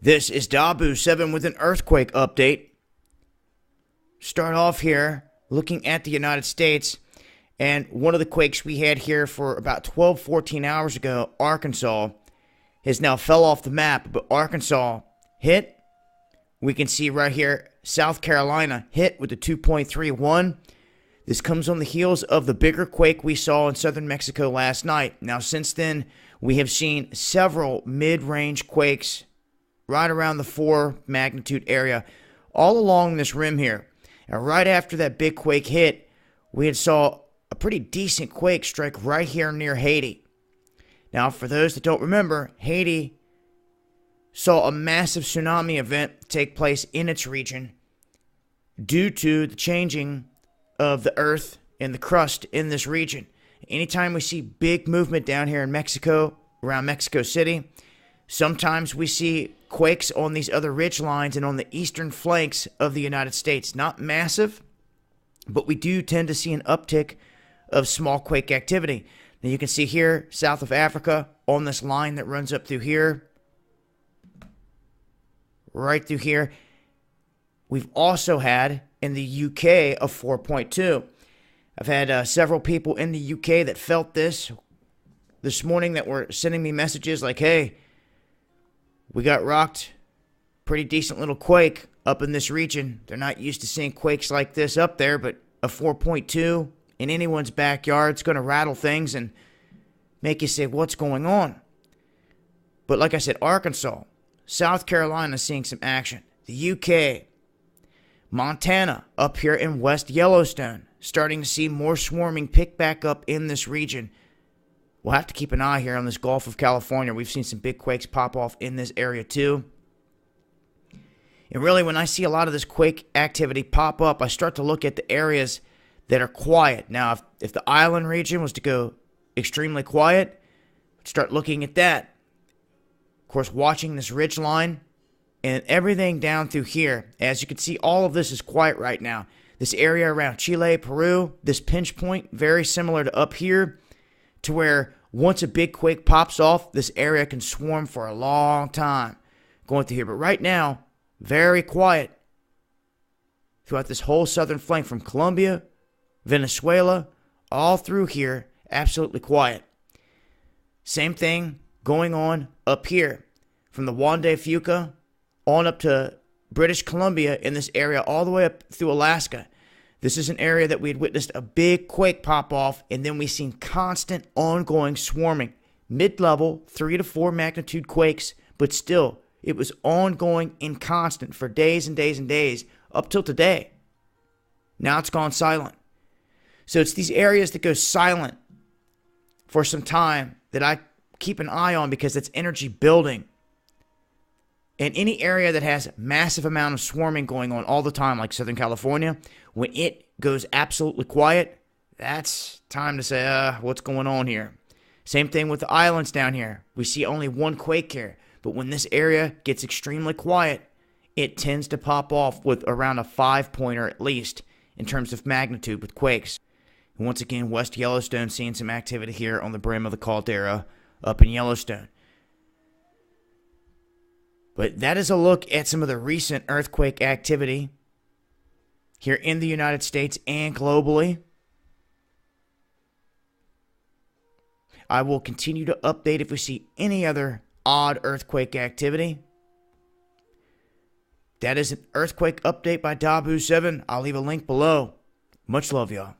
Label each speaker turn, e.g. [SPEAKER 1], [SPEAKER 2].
[SPEAKER 1] This is Dabu7 with an earthquake update. Start off here looking at the United States, and one of the quakes we had here for about 14 hours ago, Arkansas, has now fell off the map, but Arkansas hit. We can see right here, South Carolina hit with the 2.31. This comes on the heels of the bigger quake we saw in southern Mexico last night. Now, since then, we have seen several mid-range quakes right around the 4 magnitude area, all along this rim here. And right after that big quake hit, we had saw a pretty decent quake strike right here near Haiti. Now, for those that don't remember, Haiti saw a massive tsunami event take place in its region due to the changing of the earth and the crust in this region. Anytime we see big movement down here in Mexico, around Mexico City, sometimes we see quakes on these other ridge lines and on the eastern flanks of the United States. Not massive, but we do tend to see an uptick of small quake activity. Now you can see here, south of Africa, on this line that runs up through here, right through here. We've also had in the UK a 4.2. I've had several people in the UK that felt this morning that were sending me messages like, hey, we got rocked. Pretty decent little quake up in this region. They're not used to seeing quakes like this up there, but a 4.2 in anyone's backyard is going to rattle things and make you say, what's going on? But like I said, Arkansas, South Carolina seeing some action. The UK, Montana, up here in West Yellowstone, starting to see more swarming pick back up in this region. We'll have to keep an eye here on this Gulf of California. We've seen some big quakes pop off in this area too. And really, when I see a lot of this quake activity pop up, I start to look at the areas that are quiet. Now, if the island region was to go extremely quiet, start looking at that. Of course, watching this ridge line and everything down through here. As you can see, all of this is quiet right now. This area around Chile, Peru, this pinch point, very similar to up here, to where once a big quake pops off, this area can swarm for a long time going through here. But right now, very quiet throughout this whole southern flank from Colombia, Venezuela, all through here, absolutely quiet. Same thing going on up here from the Juan de Fuca on up to British Columbia in this area, all the way up through Alaska. This is an area that we had witnessed a big quake pop off, and then we've seen constant ongoing swarming. Mid-level, 3 to 4 magnitude quakes, but still, it was ongoing and constant for days and days and days, up till today. Now it's gone silent. So it's these areas that go silent for some time that I keep an eye on because it's energy building. And any area that has massive amount of swarming going on all the time, like Southern California, when it goes absolutely quiet, that's time to say, what's going on here? Same thing with the islands down here. We see only one quake here. But when this area gets extremely quiet, it tends to pop off with around a 5-pointer at least in terms of magnitude with quakes. And once again, West Yellowstone seeing some activity here on the brim of the caldera up in Yellowstone. But that is a look at some of the recent earthquake activity here in the United States and globally. I will continue to update if we see any other odd earthquake activity. That is an earthquake update by Dabu7. I'll leave a link below. Much love, y'all.